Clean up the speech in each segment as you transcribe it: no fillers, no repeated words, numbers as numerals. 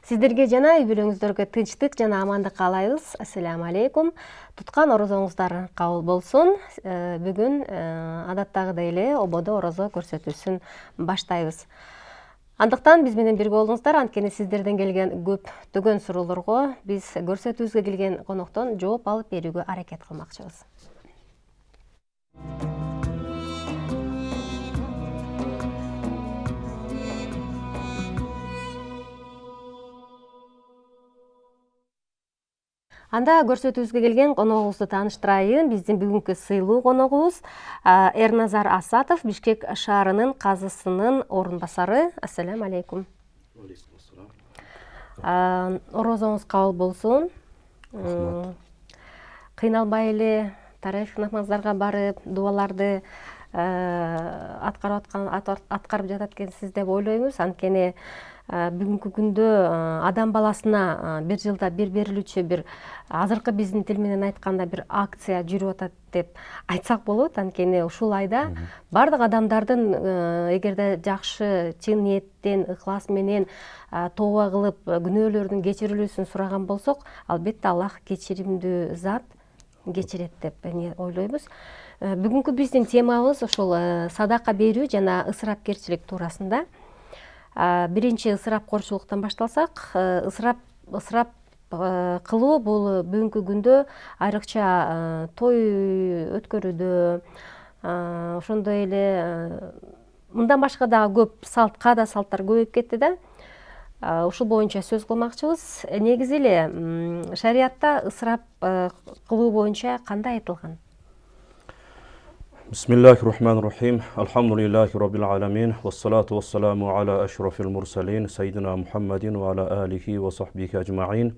Сиздерге жана үй бүлөңүздөргө тынчтык жана амандык каалайбыз. Ассаламу алейкум. Туткан орозоңуздар кабыл болсун. Бүгүн адаттагыдай эле ободо орозо көрсөтүүсүн баштайбыз. Андыктан биз менен бирге болуңуздар, анткени сиздерден келген көптөгөн суроолорго биз көрсөтүүбүзгө келген коноктон жооп алып берүүгө аракет кылмакчыбыз. Анда көрсөтүүбүзгө келген коногубузду тааныштырайын. Биздин бүгүнкү сыйлуу коногубуз Эрназар Асатов, Бишкек шаарынын казысынын орун басары. Ассаламу алейкум. Орозоңуз кабыл болсун. Кыйналбай эле тарыйкый намаздарга барып, дуаларды аткарып жатат экенсиз деп ойлойбуз. Анткени бүгүнкү күндө адам баласына бир жылда бир берилүүчү бир азыркы биздин тил менен айтканда бир акция жүрүп атат деп айтсак болот. Анткени ушул айда бардык адамдардын эгерде жакшы чын ниеттен, ыхлас менен тооба кылып күнөөлөрдүн кечирилүүсүн сураган болсок, албетте Аллах кечиримдүү зат, кечирет деп ойлойбуз. Бүгүнкү биздин темабыз ошол садака берүү жана ысырапкерчилик туурасында. Биринчи ысырапкорчулуктан башталсак, ысырап кылуу бул бүгүнкү күндө айрыкча той өткөрүүдө, ошондой эле мындан башка дагы көп каада салттар көбөйүп кетти да. Ушул боюнча сөз кылмакчыбыз. Негизи эле шариатта ысырап кылуу боюнча кандай айтылган? Бисмиллахир-рахманир-рахим. Алхамдулиллахи раббил аламин. Вассалату вассаламу аля ашрафил мурсалин, саййидина Мухаммадин ва аля алихи ва сахбихи ажмаин.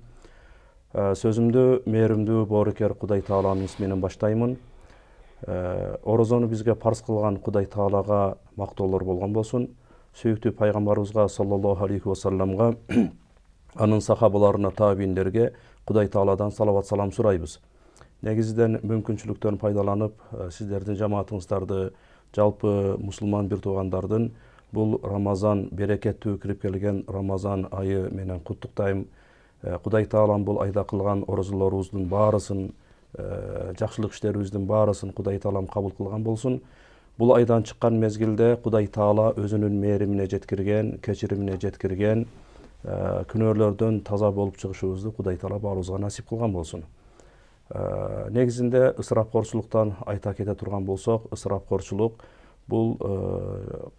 Сөзүмдү мээримдүү боорукер Кудай Тааланын исминен баштаймын. Орозону бизге парз кылган Кудай Таалага мактоолор болгон болсун. Сүйүктүү пайгамбарыбызга саллаллаху алейхи ва салламга, анын сахабаларына, таабииндерге Кудай Тааладан салават салам сурайбыз. Негизиден мүмкүнчүлүктөн пайдаланып, сиздердин жамаатыңыздарды, жалпы мусулман бир туугандардын бул Рамазан берекеттүү кирип келген Рамазан айы менен куттуктайм. Кудай Таалам бул айда кылган орозолорубуздун баарысын, жакшылык иштерибиздин баарысын Кудай Таалам кабыл кылган болсун. Бул айдан чыккан мезгилде Кудай Таала өзүнүн мээримине жеткирген, кечиримине жеткирген, күнөөлөрдөн таза болуп чыгышыбызды Кудай Таала баарыбызга насип кылган болсун. Негизинде ысырапкорчулуктан айта кете турган болсок, ысырапкорчулук бул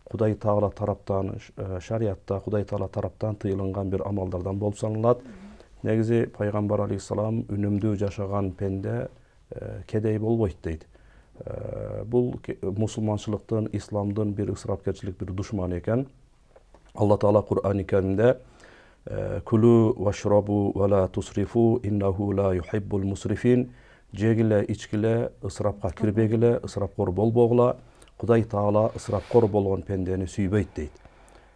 Кудай Таала тараптан, шариатта Кудай Таала тараптан тыйылган бир амалдардан болуп саналат. Негизи пайгамбар алейхиссалам үнүмдүү жашаган пенде кедей болбойт дейт. Бул мусулманчылыктын, исламдын бир ысырапкерчилик бир душманы экен. Алла Таала Кур'ан-ы Каримде Кулу вашрабу ва ла тусрифу иннаху ла юхиббул мусрифин. Жегиле, ичкиле, ысырапка кирбегиле, ысырапкор болбогула. Кудай Таала ысырапкор болгон пендени сүйбөйт дейт.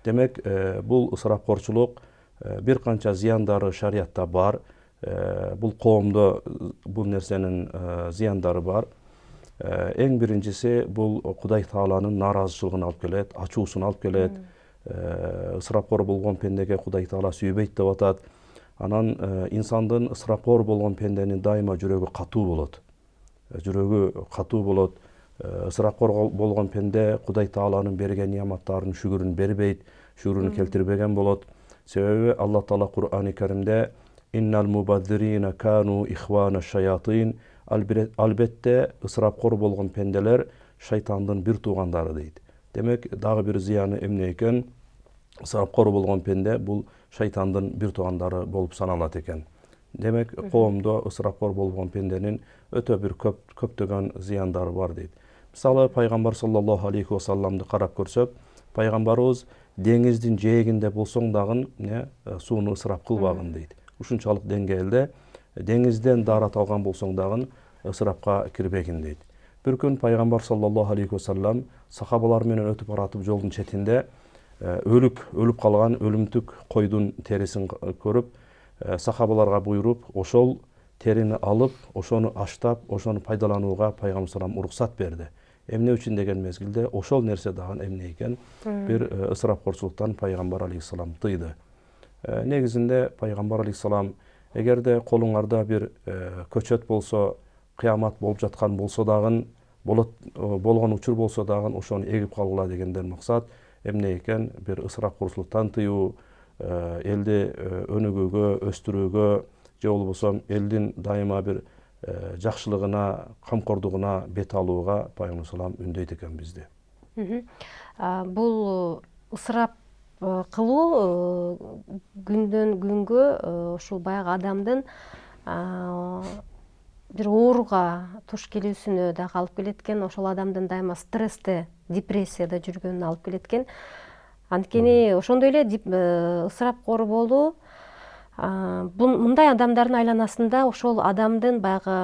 Демек, бул ысырапкорчулук бир канча зыяндары шариатта бар. Бул коомдо бул нерсенин зыяндары бар. Эң биринчиси бул Кудай Тааланын нааразычылыгын алып келет, ачуусун алып келет. Ысырапкор болгон пендеге Кудай Таала сүйбөйт деп атат. Анан инсандын ысырапкор болгон пенденин дайыма жүрөгү катуу болот. Жүрөгү катуу болот. Ысырапкор болгон пенде Кудай Тааланын берген неаматтарынын шүгүрүн бербейт, шүгүрүн келтирбеген болот. Себеби Алла Таала Кур'ан-ы Каримде Иннал мубаддирина кану ихвана шаятин. Албетте ысырапкор болгон пенделер шайтандын бир туугандары дейт. Демек, дагы бир зыяны эмне экен? Ысырапкор болгон пенде бул шайтандын бир туугандары болуп саналат экен. Демек, коомдо ысырапкор болгон пенденин өтө бир көптөгөн зыяндары бар дейт. Мисалы, пайгамбар саллаллаху алейхи ва салламды карап көрсөк, пайгамбарыбыз деңиздин жээгинде болсоң дагы сууну ысырап кылбагын дейт. Ушунчалык деңгээлде деңизден даарат алган болсоң дагы ысырапка кирбегин дейт. Бир күн пайгамбар саллаллаху алейхи ва саллам сахабалар менен өтүп баратып жолдун четинде өлүп калган өлүмтүк койдун терисин көрүп, сахабаларга буйруп, ошол терини алып, ошону аштап, ошону пайдаланууга пайгамбар салам уруксат берди. Эмне үчүн деген мезгилде ошол нерсе дагы эмне экен? Бир ысырапкорчулуктан пайгамбар алейхиссалам тыйды. Негизинде пайгамбар алейхисалам эгерде колуңарда бир көчөт болсо, кыямат болуп жаткан болсо дагы, болгон учур болсо дагы ошону эгип калгыла дегенден максат эмне экен? Бир ысырапкорчулуктан тыюу, элди өнүгүүгө, өстүрүүгө же болбосо элдин дайыма бир жакшылыгына, камкордугуна бет алууга пайгамбар салам үндөйт экен бизди. Бул ысырап кылуу күндөн күнгө ушул баягы адамдын бир ооруга туш келүүсүнө дагы алып келет экен. Ошол адамдын дайыма стрессте, депрессияда жүргөнүнө алып келет экен. Анткени ошондой эле ысырапкор болуу мындай адамдардын айланасында ошол адамдын баягы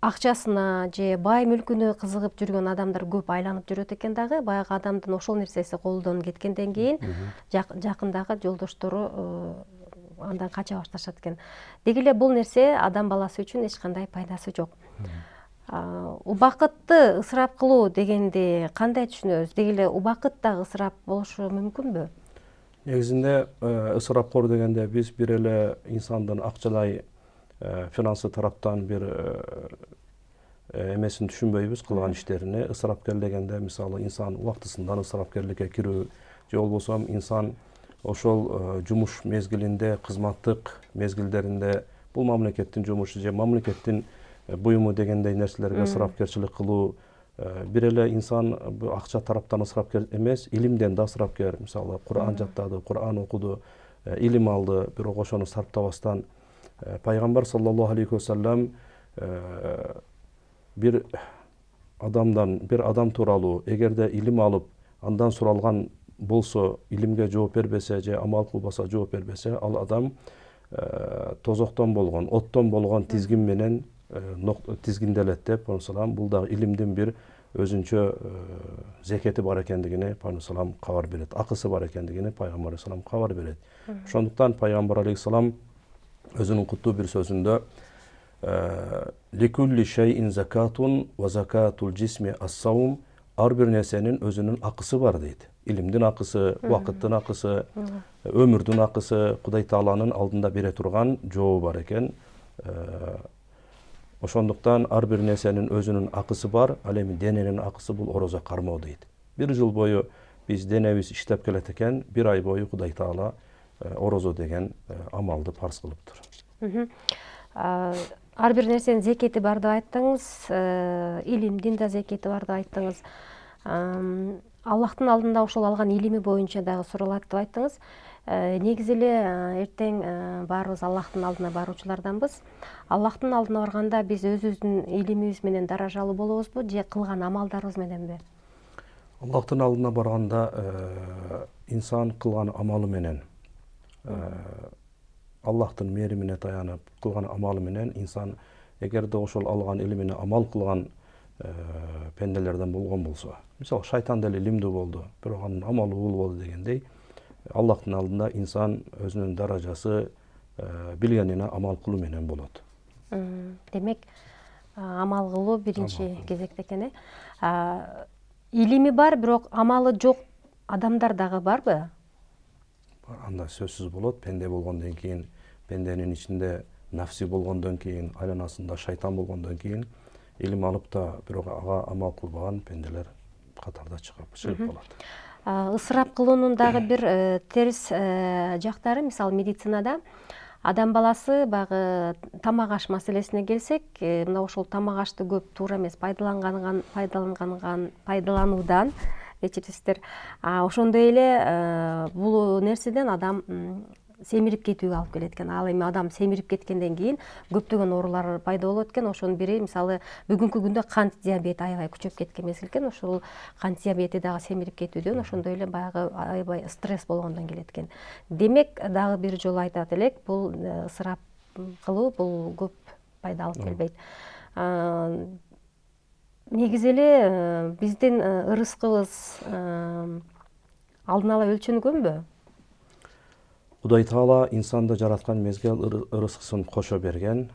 акчасына же бай мүлкүнө кызыгып жүргөн адамдар көп айланып жүрөт экен дагы. Баягы адамдын ошол нерсеси колдон кеткенден кийин жакындагы жолдоштору андан кача башташат экен. Деги эле бул нерсе адам баласы үчүн эч кандай пайдасы жок. Убакытты ысырап кылуу дегенди кандай түшүнөбүз? Деги эле убакыт дагы ысырап болушу мүмкүнбү? Негизинде ысырапкор дегенде биз бир эле инсандын акчалай финансы тараптан бир эмесин түшүнбөйбүз, кылган иштерини. Ысырапкер дегенде мисалы инсан убактысынан ысырапкерликке кирүү же болбосо инсан ошол жумуш мезгилинде, кызматтык мезгилдеринде бул мамлекеттин жумушу же мамлекеттин буюму дегендей нерселерге ысырапкерчилик кылуу. Бир эле инсан акча тараптан ысырапкер эмес, илимден да ысырапкер. Мисалы Кур'ан жаттады, Кур'ан окуду, илим алды, бирок ошону сарптабастан пайгамбар саллаллаху алейхи вассалам бир адам тууралуу эгерде илим алып, андан суралган болсо, илимге жооп бербесе же амал кылбаса жооп бербесе, ал адам тозоктон болгон, оттон болгон тизгин менен тизгинделет деп пайгамбар бул дагы илимдин бир өзүнчө зекети бар экендигине пайгамбар кабар берет, акысы бар экендигине пайгамбар кабар берет. Ошондуктан пайгамбар алейхисалам өзүнүн куттуу бир сөзүндө ликулли шейин закатун ва закатул жисми ас-саум, ар бир нерсенин өзүнүн акысы бар дейт. Илимдин акысы, убакыттын акысы, өмүрдүн акысы Кудай Тааланын алдында бере турган жообу бар экен. Ошондуктан ар бир нерсенин өзүнүн акысы бар, ал эми дененин акысы бул орозо кармоо дейт. Бир жыл бою биз денебиз иштеп келет экен, бир ай бою Кудай Таала орозо деген амалды парз кылыптыр. Ар бир нерсенин зекети бар деп айттыңыз, илимдин да зекети бар деп айттыңыз. Аллахтын алдында ошол алган илими боюнча дагы суралат деп айттыңыз. Негизи эле эртең баарыбыз Аллахтын алдына баруучуларданбыз. Аллахтын алдына барганда биз өзүбүздүн илимибиз менен даражалуу болобузбу же кылган амалдарыбыз мененби? Аллахтын алдына барганда инсан кылган амалы менен, Аллахтын мээримине таянып кылган амалы менен инсан эгерде ошол алган илимине амал кылган пенделерден болгон болсо, мисалы шайтан деле илимдүү болду, бирок анын амалы ул болду дегендей, Аллахтын алдында инсан өзүнүн даражасы билгенине амал кылуу менен болот. Демек, амал кылуу биринчи кезекте экен. Илими бар, бирок амалы жок адамдар дагы барбы? Анда сөзсүз болот. Пенде болгондон кийин, пенденин ичинде нафси болгондон кийин, айланасында шайтан болгондон кийин илим алып да бирок ага амал кылбаган пенделер катарда чыгып калат. Ысырап кылуунун дагы бир терс жактары, мисалы медицинада адам баласы баягы тамак аш маселесине келсек, мына ошол тамак ашты көп туура эмес пайдалануудан, кечиресиздер, ошондой эле бул нерседен адам семирип кетүүгө алып келет экен. Ал эми адам семирип кеткенден кийин көптөгөн оорулар пайда болот экен. Ошонун бири мисалы бүгүнкү күндө кант диабети аябай күчөп кеткен мезгил экен. Ошол кант диабети дагы семирип кетүүдөн, ошондой эле баягы аябай стресс болгондон келет экен. Демек, дагы бир жолу айтат элек, бул ысырап кылуу бул көп пайда алып келбейт. Негизи эле биздин ырыскыбыз алдын ала өлчөнгөнбү? Кудай Таала инсанды жараткан мезгил ырыскысын кошо берген.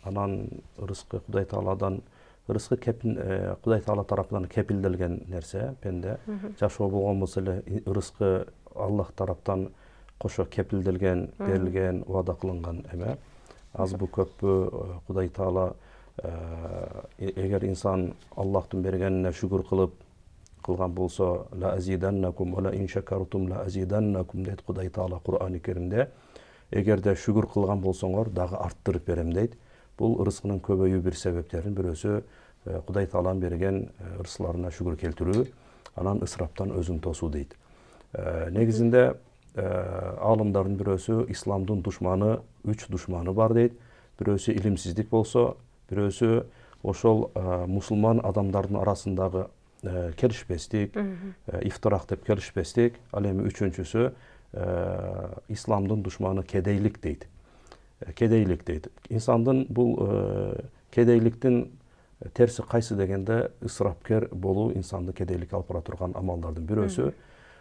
Анан ырыскы Кудай Тааладан, ырыскы Кудай Таала тарапынан кепилделген нерсе, пенде. Жашоо болгон болсо эле ырыскы Аллах тараптан кошо кепилделген, берилген, убада кылынган эме. Азбы көппү Кудай Таала эгер инсан Аллахтын бергенине шүгүр кылган болсо, ла азиданнакум ва ла ин шакартум ла азиданнакум дейт Кудай Таала Кур'ан-ы Керимде. Эгерде шүгүр кылган болсоңор, дагы арттырып берем дейт. Бул ырыскынын көбөйүү бир себептерин бирөөсү Кудай Тааланын берген ырысларына шүгүр келтирүү, анан ысыраптан өзүн тосуу дейт. Негизинде алымдардын бирөөсү исламдын душманы, 3 душманы бар дейт. Бирөөсү илимсиздик болсо, бирөөсү ошол мусулман адамдардын арасындагы келишпестик, ифтирак деп келишпестик, ал эми үчүнчүсү исламдын душманы кедейлик дейт. Кедейлик дейт. Инсандын бул кедейликтин терси кайсы дегенде, ысырапкер болуу инсанды кедейликке алып бара турган амалдардын бирөөсү.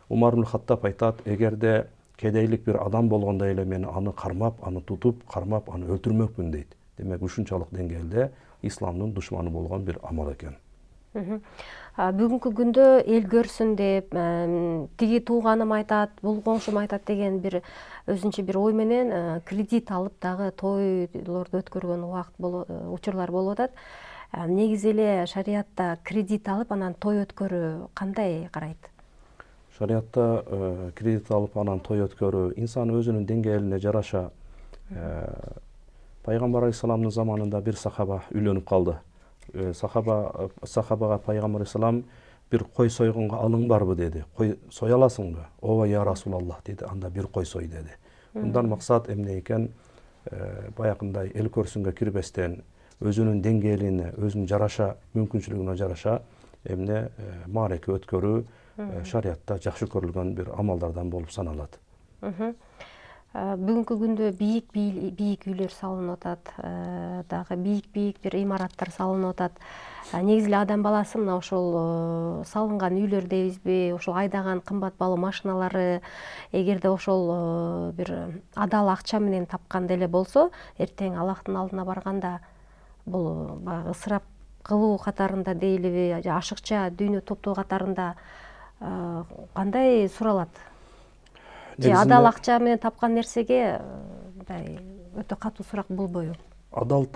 Умар ибн Хаттаб айтат, эгерде кедейлик бир адам болгондо эле мен аны кармап, аны тутуп, кармап, аны өлтүрмөкмүн дейт. Демек ушунчалык деңгээлде исламдын душманы болгон бир амал экен. Бүгүнкү күндө эл көрсүн деп, тиги тууганым айтат, бул коңшум айтат деген бир өзүнчө бир ой менен кредит алып дагы тойлорду өткөргөн учурлар болуп атат. Негизи эле шариятта кредит алып анан той өткөрүү кандай карайт? Шариятта кредит алып анан той өткөрүү инсан өзүнүн деңгээлине жараша. Пайгамбар алейхисаламдын заманында бир сахаба үйлөнүп калды. Сахабага Пайгамбар алейхисалам бир кой сойгонго алың барбы деди. Кой сой аласыңбы? Ооба я Расулаллах деди. Анда бир кой сой деди. Мындан максат эмне экен? Баягындай эл көрсүнгө кирбестен өзүнүн деңгээлине, өзүнүн жараша мүмкүнчүлүгүнө жараша эмне маареке өткөрүү шариятта жакшы көрүлгөн бир амалдардан болуп саналат. Бүгүнкү күндө бийик үйлөр салынып атат, дагы бийик бир имараттар салынып атат. Негизи эле адам баласы мына ошол салынган үйлөр дейбизби, ошол айдаган кымбат баалуу машиналары, эгерде ошол бир адал акча менен тапкан деле болсо, эртең Аллахтын алдына барганда бул баягы ысырап кылуу катарында дейлиби, ашыкча дүйнө топтоо катарында кандай суралат? Же адал акча менен тапкан нерсеге өтө катуу сурак болбойбу? Адал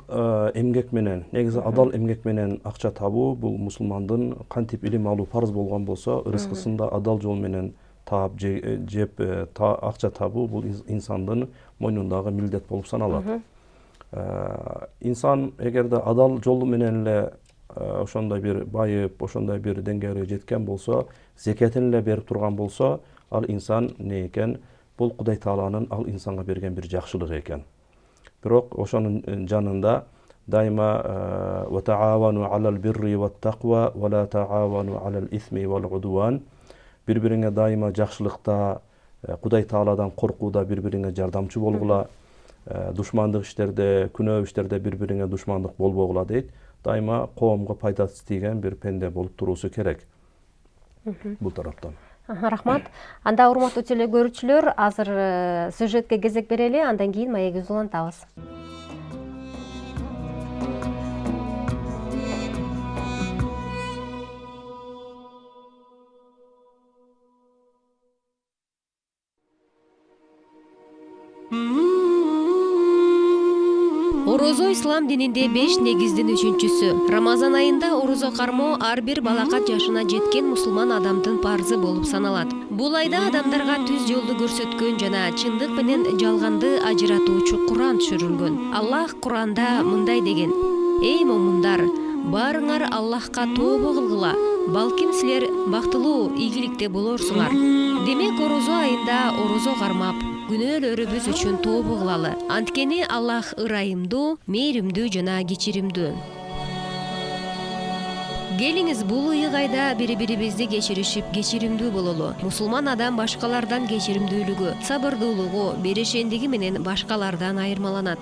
эмгек менен, негизи адал эмгек менен акча табуу бул мусулмандын кантип илим алуу парыз болгон болсо, ырыскысында адал жол менен таап жеп акча табуу бул инсандын мойнундагы милдет болуп саналат. Инсан эгерде адал жолу менен эле ошондой бир байып, ошондой бир деңгээлге жеткен болсо, зекетин эле берип турган болсо, ал инсан не экен? Бул Кудай Тааланын ал инсанга берген бир жакшылыгы экен. Бирок ошонун жанында дайыма ва таавану алал бирри ват тaqwa ва ла таавану алал исми вал удван. Бири-бириңе дайыма жакшылыкта, Кудай Тааладан коркууда бири-бириңе жардамчы болгула, душмандык иштерде, күнөө иштерде бири-бириңе душмандык болбогула дейт. Дайыма коомго пайдасы тийген бир пенде болуп туруусу керек. Бул тараптан. Рахмат. Анда урматтуу телекөрүүчүлөр, азыр сюжетке кезек берели, андан кийин маегибизди улантабыз. Орозо ислам дининде 5 негиздин 3-чүсү. Рамазан айында орозо кармоо ар бир балакат жашына жеткен мусулман адамдын парзы болуп саналат. Бул айда адамдарга түз жолду көрсөткөн жана чындык менен жалганды ажыратуучу Куран түшүрүлгөн. Аллах Куранда мындай деген: "Эй момундар, баарыңар Аллахка тобо кылгыла, балким силер бактылуу ийгиликте болорсуңар." Демек, орозо айында орозо кармап, күнөөлөрүбүз үчүн тобо кылалы. Анткени Аллах ырайымдуу, мээримдүү жана кечиримдүү. Келиңиз бул ыйык айда бири-бирибизди кечиришип, кечиримдүү бололу. Мусулман адам башкалардан кечиримдүүлүгү, сабырдуулугу, берешендиги менен башкалардан айырмаланат.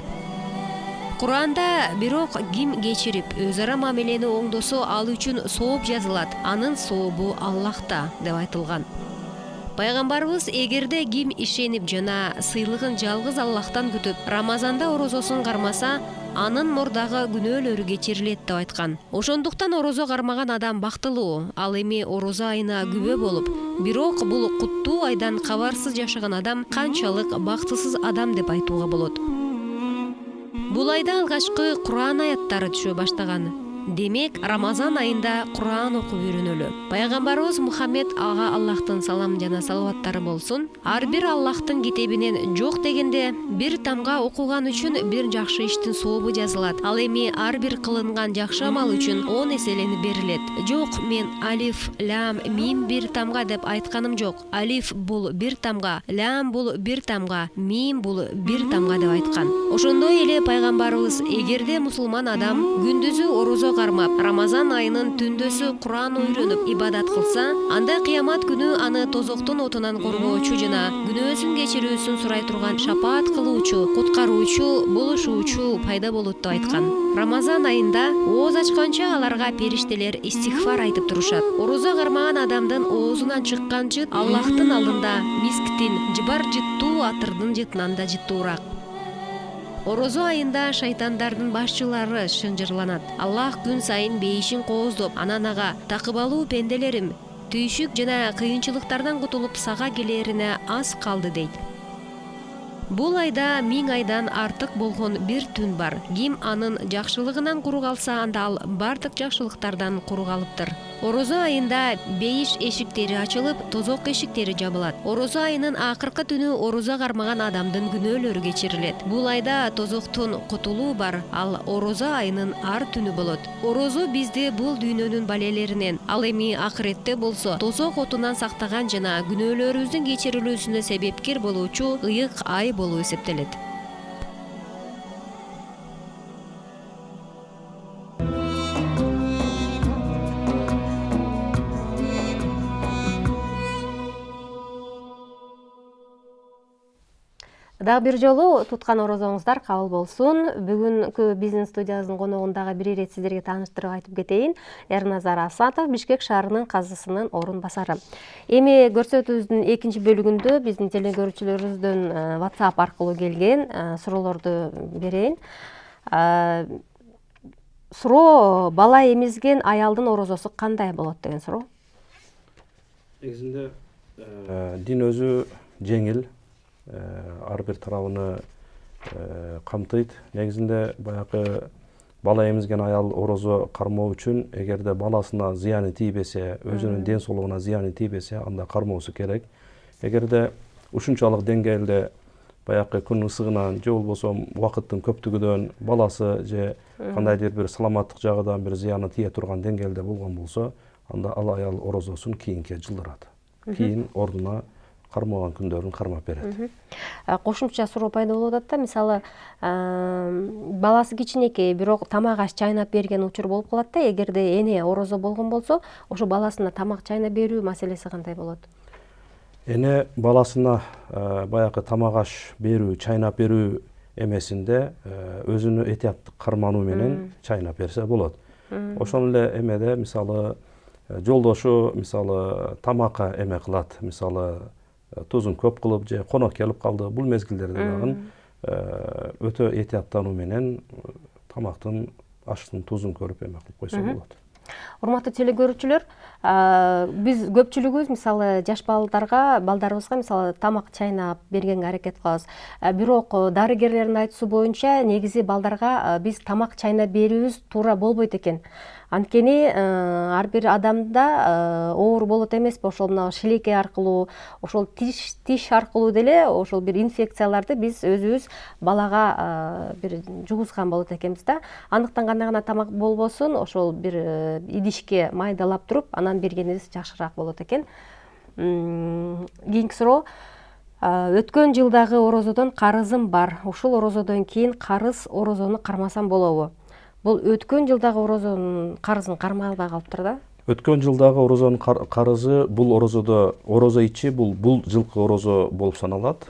Куранда бирок ким кечирип, өз ара мамилени оңдосо, ал үчүн сооп жазылат. Анын сообу Аллахта деп айтылган. Пайгамбарыбыз эгерде ким ишенип жана сыйлыгын жалгыз Аллахтан күтүп, Рамазанда орозосун кармаса, анын мурдагы күнөөлөрү кечирилет деп айткан. Ошондуктан орозо кармаган адам бактылуу. Ал эми орозо айына күбө болуп, Бирок бул куттуу айдан кабарсыз жашаган адам канчалык бактысыз адам деп айтууга болот. Бул айда алгачкы Куран аяттары түшө баштаган. Демек, Рамазан айында Куран окуп үйрөнөлү. Пайгамбарыбыз Мухаммед ага Аллахтын салам жана салаваттары болсун, ар бир Аллахтын китебинен жок дегенде бир тамга окуган үчүн бир жакшы иштин сообу жазылат. Ал эми ар бир кылынган жакшы амал үчүн 10 эселенип берилет. Жок, мен алиф, лам, мим бир тамга деп айтканым жок. Алиф бул бир тамга, лам бул бир тамга, мим бул бир тамга деп айткан. Ошондой эле пайгамбарыбыз эгерде мусулман адам күндүзү орозо кармап, Рамазан айынын түндөсү Куран үйрөнүп ибадат кылса, анда кыямат күнү аны тозоктун отунан коргоочу жана күнөөсүн кечирүүсүн сурай турган шапаат кылуучу, куткаруучу, болушуучу пайда болот деп айткан. Рамазан айында ооз ачканча аларга периштелер истигфар айтып турушат. Орозо кармаган адамдын оозунан чыккан жыт Аллахтын алдында мисктин, жыбар жыттуу атырдын жытынан да жыттуураак. Орозо айында шайтандардын башчылары шынжырланат. Аллах күн сайын бейишин кооздоп, анан ага такып алуу пенделерим, түйшүк жана кыйынчылыктардан кутулуп сага келерине аз калды дейт. Бул айда 1000 айдан артык болгон бир түн бар. Ким анын жакшылыгынан куру калса, анда ал бардык жакшылыктардан куру калыптыр. Орозо айында бейиш эшиктери ачылып, тозок эшиктери жабылат. Орозо айынын акыркы түнү орозо кармаган адамдын күнөөлөрү кечирилет. Бул айда тозоктон кутулуу бар, ал орозо айынын ар түнү болот. Орозо бизди бул дүйнөнүн балелеринен, ал эми акыретте болсо тозок отунан сактаган жана күнөөлөрүбүздүн кечирилүүсүнө себепкер болуучу ыйык ай болуп эсептелет. Дагы бир жолу туткан орозоңуздар кабыл болсун. Бүгүнкү биздин студиябыздын коногундагы бир ирет сиздерге тааныштырып айтып кетейин. Эрназар Асатов, Бишкек шаарынын казысынын орун басары. Эми көрсөтүүбүздүн экинчи бөлүгүндө биздин телекөрүүчүлөрүбүздөн WhatsApp аркылуу келген суроолорду берейин. Суроо: бала эмизген аялдын орозосу кандай болот деген суроо. Негизинде дин өзү жеңил, ар бир тарабыны камтыйт. Негизинде баягы бала эмизген аял орозо кармоо үчүн эгерде баласына зыяны тийбесе, өзүнүн ден соолугуна зыяны тийбесе, анда кармоосу керек. Эгерде ушунчалык деңгээлде баягы күн ысыгынан же болбосо убакыттын көптүгүнөн баласы же кандайдыр бир саламаттык жагынан бир зыяны тие турган деңгээлде болгон болсо, анда ал аял орозосун кийинке жылдырат. Кийин ордуна кармаган күндөрүн кармап берет. Кошумча суроо пайда болуп атат да, мисалы, баласы кичинекей, бирок тамак аш чайнап берген учур болуп калат да. Эгерде эне орозо болгон болсо, ошо баласына тамак чайнап берүү маселеси кандай болот? Эне баласына баягы тамак аш берүү, чайнап берүү эмесинде өзүнү этияттык кармануу менен чайнап берсе болот. Ошол эле эмеде мисалы жолдошу мисалы тамакка эме кылат, мисалы тузун көп кылып же конок келип калды, бул мезгилдерде дагы өтө этияттануу менен тамактын, аштын тузун көрүп эме кылып койсо болот. Урматтуу телекөрүүчүлөр, биз көпчүлүгүбүз мисалы жаш балдарыбызга мисалы тамак чайнап бергенге аракет кылабыз. Бирок дарыгерлердин айтуусу боюнча негизи балдарга биз тамак чайнап берүүбүз туура болбойт экен. Анткени ар бир адамда оор болот эмеспи, ошол мына шилекей аркылуу, ошол тиш аркылуу деле ошол бир инфекцияларды биз өзүбүз балага бир жугузган болот экенбиз да. Андыктан кандай гана тамак болбосун, ошол бир идишке майдалап туруп, анан бергенибиз жакшыраак болот экен. Кийинки суроо: өткөн жылдагы орозодон карызым бар. Ушул орозодон кийин карыз орозону кармасам болобу? Бул өткөн жылдагы орозонун карызын кармай албай калыптыр да. Өткөн жылдагы орозонун карызы бул орозодо орозо ичи бул жылкы орозо болуп саналат.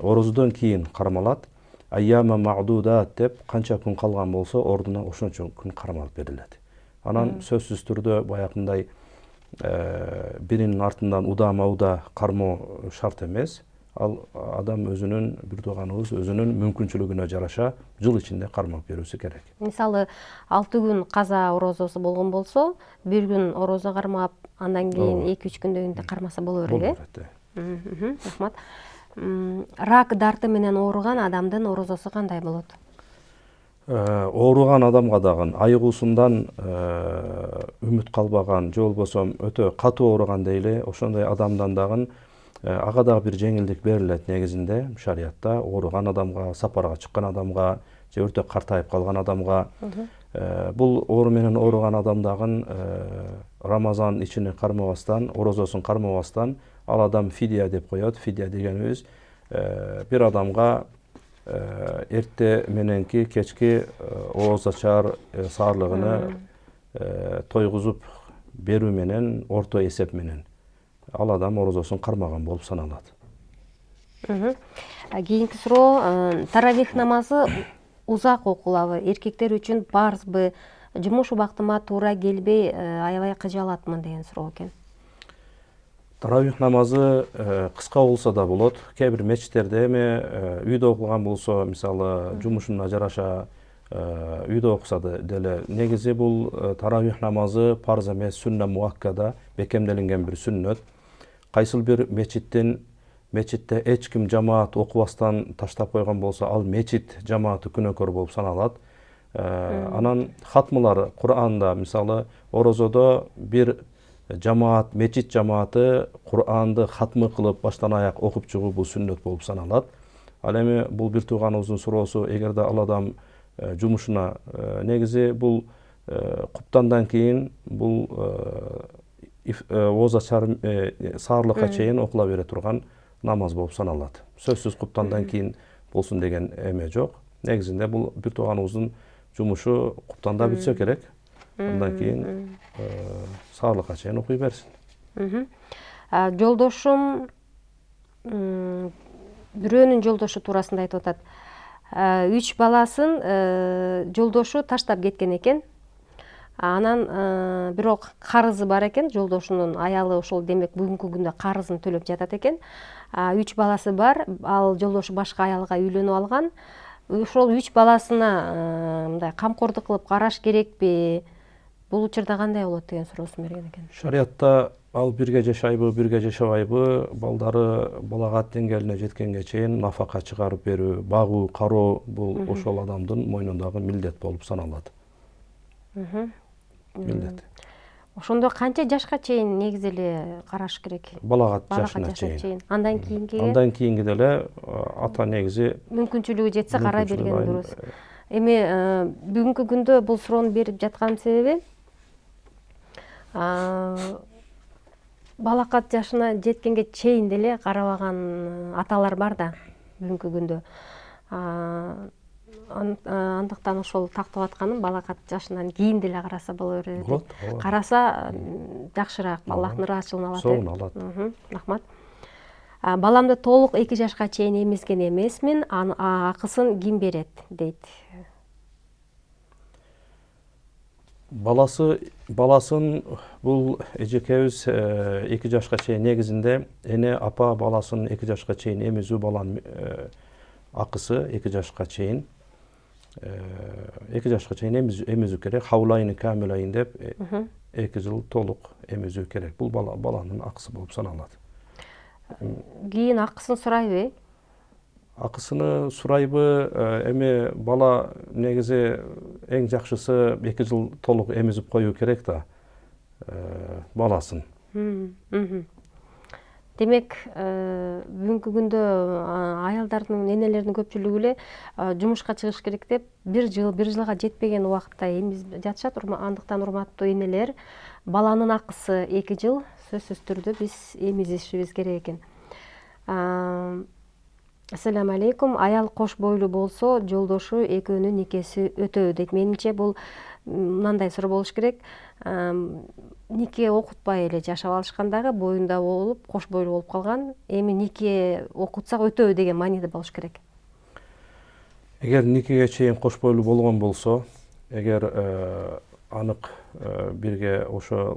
Орозодон кийин кармалат. Айяма мa'дудат деп канча күн калган болсо, ордуна ошончо күн кармалып берилет. Анан сөзсүз түрдө баягындай биринин артынан удама кармоо шарт эмес. ал адам өзүнүн, бир тууганыбыз өзүнүн мүмкүнчүлүгүнө жараша жыл ичинде кармап берүүсү керек. Мисалы 6 күн каза орозосу болгон болсо, 1 күн орозо кармап, андан кийин 2-3 күндөн кийин кармаса боло берет, Болот. Рахмат. Рак дарты менен ооруган адамдын орозосу кандай болот? Ооруган адамга дагы айыгуусундан үмүт калбаган же болбосо өтө катуу ооруган дейли, ошондой адамдан дагы ага дагы бир жеңилдик берилет негизинде шариятта. Ооруган адамга, сапарга чыккан адамга же өтө картайып калган адамга. Бул оору менен ооруган адам дагы Рамазан ичини кармабастан, орозосун кармабастан ал адам фидия деп коет. Фидия дегенибиз бир адамга эрте мененки кечки ооз ачар саарлыгыны тойгузуп берүү менен, орто эсеп менен ал адам орозосун кармаган болуп саналат. Кийинки суроо, таравих намазы узак окулабы, эркектер үчүн парзбы, жумуш убактыма туура келбей аябай кыжалатмын деген суроо экен. Таравих намазы кыска болсо да болот. Кээ бир мечиттерде эми үйдө окулган болсо, мисалы жумушуна жараша үйдө окуса деле, негизи бул таравих намазы парз эмес, сүнна муаккада, бекемделинген бир сүннөт. Кайсыл бир мечитте эч ким жамаат окубастан таштап койгон болсо, ал мечит жамааты күнөөкөр болуп саналат. Анан хатмылар Кур'анда, мисалы орозодо бир жамаат, мечит жамааты Кур'анды хатмы кылып баштан аяк окуп чыгуу бул сүннөт болуп саналат. Ал эми бул бир тууганыбыздын суроосу, эгерде ал адам жумушуна, негизи бул куптандан кийин бул ооз ачар саарлыкка чейин окула бере турган намаз болуп саналат. Сөзсүз куптандан кийин болсун деген эме жок. Негизинде бул бир тууганыбыздын жумушу куптанда бүтсө керек. Андан кийин саарлыкка чейин окуй берсин. Жолдошум, бирөөнүн жолдошу туурасында айтып атат. 3 баласын жолдошу таштап кеткен экен. Анан бирок карызы бар экен, жолдошунун аялы ошол демек бүгүнкү күндө карызын төлөп жатат экен. 3 баласы бар, ал жолдошу башка аялга үйлөнүп алган. Ошол 3 баласына мындай камкордук кылып караш керекпи? Бул учурда кандай болот деген суроосун берген экен. Шариятта ал бирге жашайбы, бирге жашабайбы, балдары балагат деңгээлине жеткенге чейин нафака чыгарып берүү, багуу, кароо бул ошол адамдын мойнундагы милдет болуп саналат. Милдет. Ошондо канча жашка чейин негизи эле караш керек? Балагат жашына чейин. Андан кийинки? Андан кийинки деле ата негизи мүмкүнчүлүгү жетсе карай берген дурус. Эми бүгүнкү күндө бул суроону берип жаткан себеби балакат жашына жеткенге чейин деле карабаган аталар бар да бүгүнкү күндө. Андыктан ошол тактап атканым балакат жашынан кийин деле караса боло берет. Болот. Караса жакшыраак, Аллахтын ыраазычылыгын алат. Соон алат. Рахмат. Баламды толук 2 жашка чейин эмизген эмесмин, акысын ким берет дейт. Баласын бул эжекебиз 2 жашка чейин негизинде эне апа баласын 2 жашка чейин эмизүү, баланын акысы 2 жашка чейин 2 жашка чейин эмизүү керек. Хавлайны камилайын деп 2 жыл толук эмизүү керек. Бул баланын акысы болуп саналат. Кийин акысын сурайбы? Акысыны сурайбы, эми бала негизи эң жакшысы 2 жыл толук эмизип коюу керек да баласын. Демек, бүгүнкү күндө аялдардын, энелердин көпчүлүгү эле жумушка чыгыш керек деп 1 жылга жетпеген убакытта эмизип жатышат. Андыктан урматтуу энелер, баланын акысы 2 жыл, сөзсүз түрдө биз эмизишибиз керек экен. Ассаламу алейкум. Аял кош бойлуу болсо, жолдошу экөөнүн никеси өтөбү дейт. Менимче бул мындай суроо болуш керек. Нике окутпай эле жашап алышкандагы боюнда болуп, кош бойлуу болуп калган. Эми нике окутсак өтөбү деген мааниде болуш керек. Эгер никеге чейин кош бойлуу болгон болсо, эгер анык бирге ошол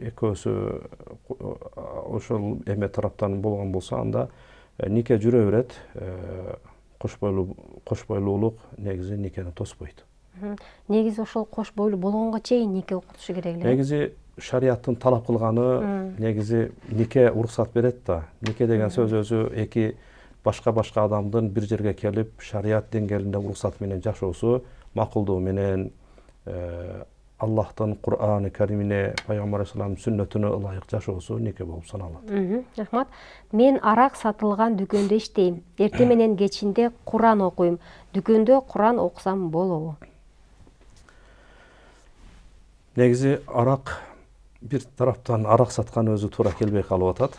экөөсү ошол эме тараптан болгон болсо, анда нике жүрө берет. Кош бойлуулук негизи никени тоспойт. Негизи ошол кош бойлуу болгонго чейин нике окутушу керек эле. Негизи шарияттын талап кылганы негизи нике уруксат берет да. Нике деген сөз өзү эки башка адамдын бир жерге келип шарият деңгээлинде уруксат менен жашоосу, макулдуу менен Аллахтын Кур'аны Каримине, Пайгамбар алейхиссалам сүннөтүнө ылайык жашоосу нике болуп саналат. Рахмат. Мен арак сатылган дүкөндө иштейм. Эртең менен кечинде Кур'ан окуйм. Дүкөндө Кур'ан окусам болобу? Негизи арак бир тараптан арак саткан өзү туура келбей калып атат.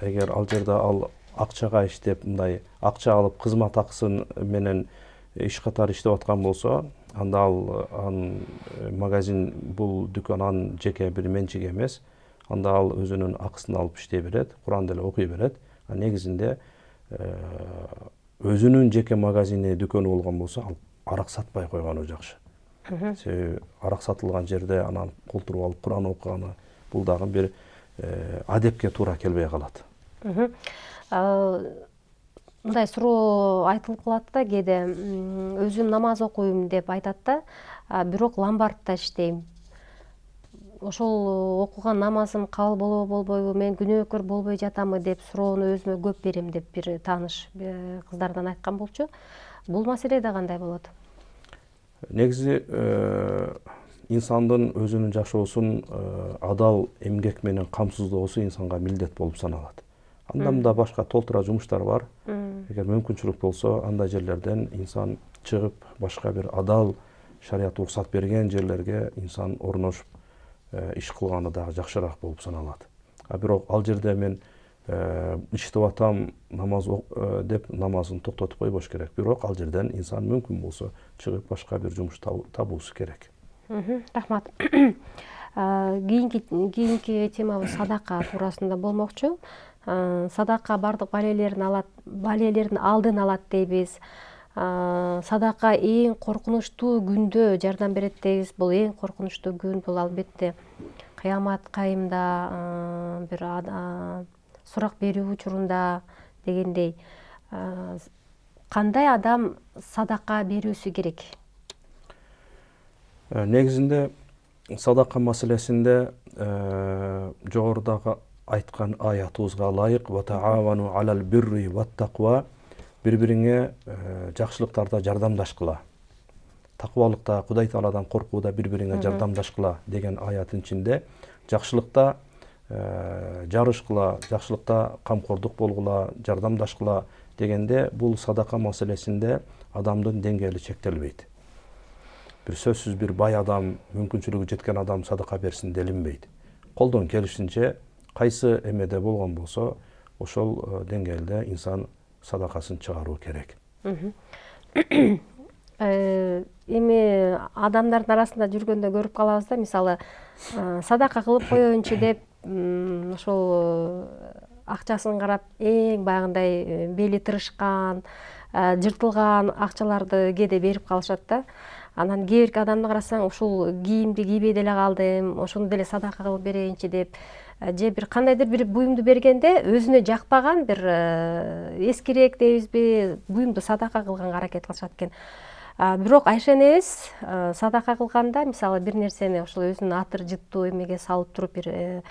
Эгер ал жерде ал акчага иштеп, мындай акча алып кызмат акысын менен иш катары иштеп аткан болсо, анда ал магазин, бул дүкөн анын жеке бир менчиги эмес. Анда ал өзүнүн акысын алып иштей берет, Кур'ан деле окуй берет. Негизинде өзүнүн жеке магазини, дүкөнү болгон болсо, ал арак сатпай койгону жакшы. Себеби арак сатылган жерде анан колтуруп алып Кур'ан окуганы бул дагы бир адепке туура келбей калат. Мындай суроо айтылып калат да кээде, өзүм намаз окуйм деп айтат да, бирок ломбардта иштейм. Ошол окуган намазым кабыл болобу болбойбу, мен күнөөкөр болбой жатамы деп суроону өзүмө көп берем деп бир тааныш кыздардан айткан болчу. Бул маселеде кандай болот? Негизи инсандын өзүнүн жашоосун адал эмгек менен камсыздоосу инсанга милдет болуп саналат. Анда мында башка толтура жумуштар бар. Эгер мүмкүнчүлүк болсо, андай жерлерден инсан чыгып, башка бир адал шарият уруксат берген жерлерге инсан орношуп иш кылганы дагы жакшыраак болуп саналат. Бирок ал жерде мен иштеп атам, намаз деп намазын токтотуп койбош керек. Бирок ал жерден инсан мүмкүн болсо чыгып башка бир жумуш табуусу керек. Рахмат. Кийинки темабыз садака туурасында болмокчу. Садака бардык балелердин алдын алат дейбиз. Садака эң коркунучтуу күндө жардам берет дейбиз. Бул эң коркунучтуу күн бул албетте кыямат кайымда, бир сурак берүү учурунда дегендей. Кандай адам садака берүүсү керек? Негизинде садака маселесинде жогорудагы айткан аятыбызга ылайык ва таавану алал бирри ва тақва, бири-бириңе жакшылыктарда жардамдашкыла. Таквалыкта, Кудай Тааладан коркууда бири-бириңе жардамдашкыла деген аятын ичинде жакшылыкта жарышкыла, жакшылыкта камкордук болгула, жардамдашкыла дегенде бул садака маселесинде адамдын деңгээли чектелбейт. Бир сөзсүз бир бай адам, мүмкүнчүлүгү жеткен адам садака берсин делинбейт. Колдон келишинче кайсы эмеде болгон болсо, ошол деңгээлде инсан садакасын чыгаруу керек. Эми адамдардын арасында жүргөндө көрүп калабыз да, мисалы, садака кылып коеюнчу деп, ошол акчасын карап эң баягындай бели тырышкан, жыртылган акчаларды кээде берип калышат да. Анан кээ бирки адамды карасаң, ушул кийимди кийбей деле калдым, ошону деле садака кылып берейинчи деп, же бир кандайдыр бир буюмду бергенде өзүнө жакпаган бир эскирээк дейбизби, буюмду садака кылганга аракет кылышат экен. Бирок Айша энебиз садака кылганда, мисалы, бир нерсени ошол өзүнүн атыр жыттуу эмеге салып туруп бир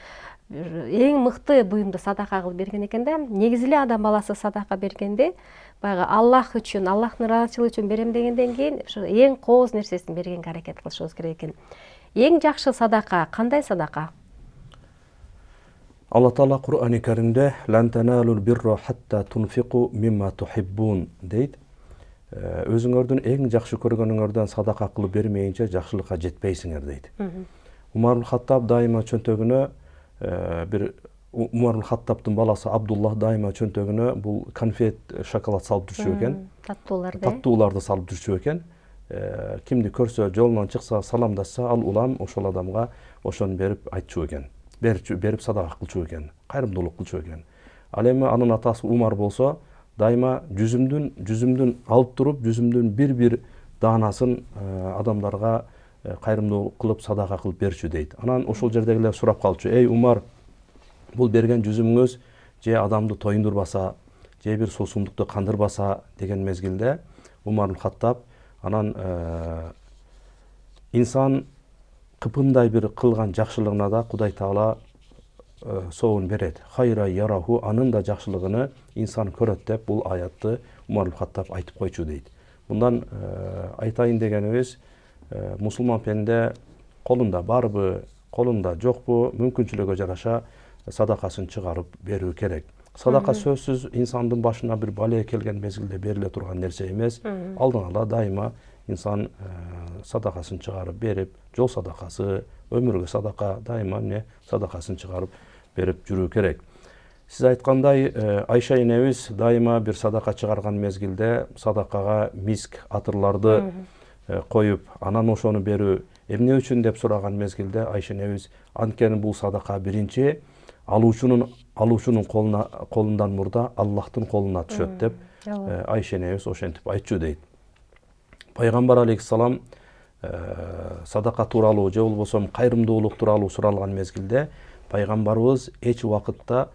эң мыкты буюмду садака кылып берген экен да. Негизи эле адам баласы садака бергенде баягы Аллах үчүн, Аллахтын ыраазычылыгы үчүн берем дегенден кийин ошо эң кооз нерсесин бергенге аракет кылышыбыз керек экен. Эң жакшы садака кандай садака? Алла Таала Кур'ани Каримде «Лан таналул бирра хатта тунфиqu мимма тухиббун» дейт. Өзүңөрдүн эң жакшы көргөнүңөрдөн садака кылып бермейинче жакшылыкка жетпейсиңер дейт. Умар ибн Хаттаб дайыма чөнтөгүнө Умар ибн Хаттабтын баласы Абдуллах дайыма чөнтөгүнө бул конфет, шоколад салып жүрчү экен. Таттууларды салып жүрчү экен. Кимди көрсө, жолунан чыкса, саламдашса, ал улам ошол адамга ошону берип айтчу экен. Берип садака кылчу экен, кайрымдуулук кылчу экен. Ал эми анын атасы Умар болсо, дайыма жүзүмдүн алып туруп, жүзүмдүн бир даанасын адамдарга кайрымдуулук кылып садака кылып берчү дейт. Анан ошол жердегилер сурап калчу: "Эй Умар, бул берген жүзүмүңүз же адамды тоюндурбаса же бир суусундукту кандырбаса деген мезгилде Умар Хаттаб анан инсан кыпындай бир кылган жакшылыгына да Кудай Таала соогун берет. Хайра яраху, анын да жакшылыгыны инсан көрөт деп бул аятты Умар Хаттаб айтып койчу дейт. Мындан айтайын дегенибиз, мусулман пенде колунда барбы, колунда жокпу, мүмкүнчүлүгү жараша садакасын чыгарып берүү керек. Садака сөзсүз инсандын башына бир бале келген мезгилде бериле турган нерсе эмес. Алдын ала дайыма инсан садакасын чыгарып берип, жол садакасы, өмүргө садака, дайыма садакасын чыгарып берип жүрүү керек. Сиз айткандай, Айша энебиз дайыма бир садака чыгарган мезгилде садакага миск, атырларды коюп, анан ошону берүү эмне үчүн деп сураган мезгилде Айша энебиз, анткени бул садака биринчи алуучунун колундан мурда Аллахтын колуна түшөт деп Айша энебиз ошентип айтчу дейт. Пайгамбар алейхиссалам садака тууралуу же болбосо кайрымдуулук тууралуу суралган мезгилде пайгамбарыбыз эч убакытта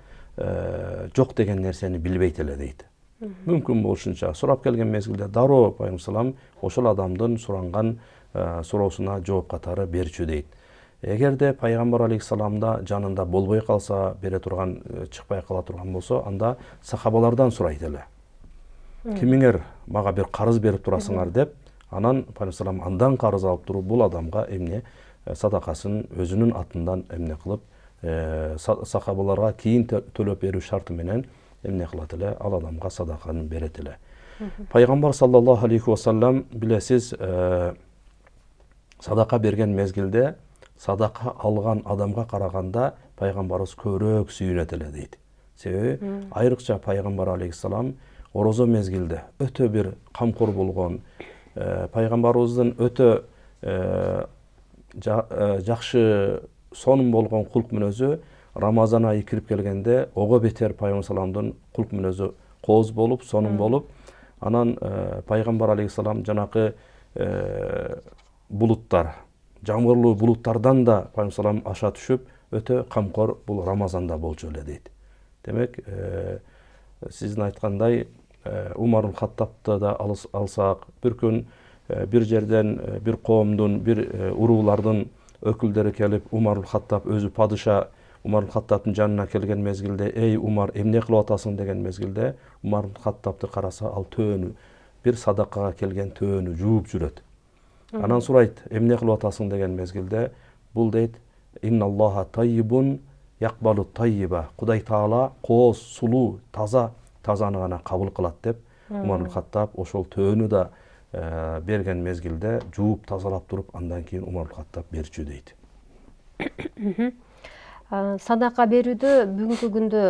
жок деген нерсени билбейт эле дейт. Мүмкүн болушунча сурап келген мезгилде дароо пайгамбар ошол адамдын суранган суроосуна жооп катары берчү дейт. Эгерде пайгамбар алейхиссаламда жанында болбой калса, бере турган, чыкпай кала турган болсо, анда сахабалардан сурайт эле. Кимиңер мага бир карыз берип турасыңар деп, анан пайгамбар андан карыз алып туруп бул адамга эмне садакасын өзүнүн атынан эмне кылып, сахабаларга кийин төлөп берүү шарты менен эмне кылат эле, ал адамга садаканы берет эле. Пайгамбар саллаллаху алейхи ва саллям, билесиз, садака берген мезгилде садака алган адамга караганда пайгамбарыбыз көбүрөөк сүйүнөт эле дейт. Себеби айрыкча пайгамбар алейхиссалам орозо мезгилде өтө бир камкор болгон, пайгамбарыбыздын өтө жакшы сонун болгон кулк мүнөзү Рамазан айы кирип келгенде ого бетер пайгамбар саламдын кулк мүнөзү кооз болуп, сонун болуп, анан пайгамбар алейхиссалам жанакы булуттар, жамгырлуу булуттардан да пайгамбар салам аша түшүп, өтө камкор бул Рамазанда болчу эле дейт. Демек, сиздин айткандай, Умар Хаттабты да алсак, бир күн бир жерден бир коомдун, бир уруулардын өкүлдөрү келип, Умар Хаттаб өзү падыша Умар Хаттабтын жанына келген мезгилде, эй Умар, эмне кылып атасың деген мезгилде, Умар Хаттабты караса, ал төөнү, бир садакага келген төөнү жууп жүрөт. Анан сурайт, эмне кылып атасың деген мезгилде, бул дейт, инналлаха таййибун якбалу таййиба. Кудай Таала кооз, сулуу, тазаны гана кабыл кылат деп, Умар Хаттаб ошол төөнү да берген мезгилде жууп тазалап туруп, андан кийин Умар Хаттаб берчү дейт. Садака берүүдө бүгүнкү күндө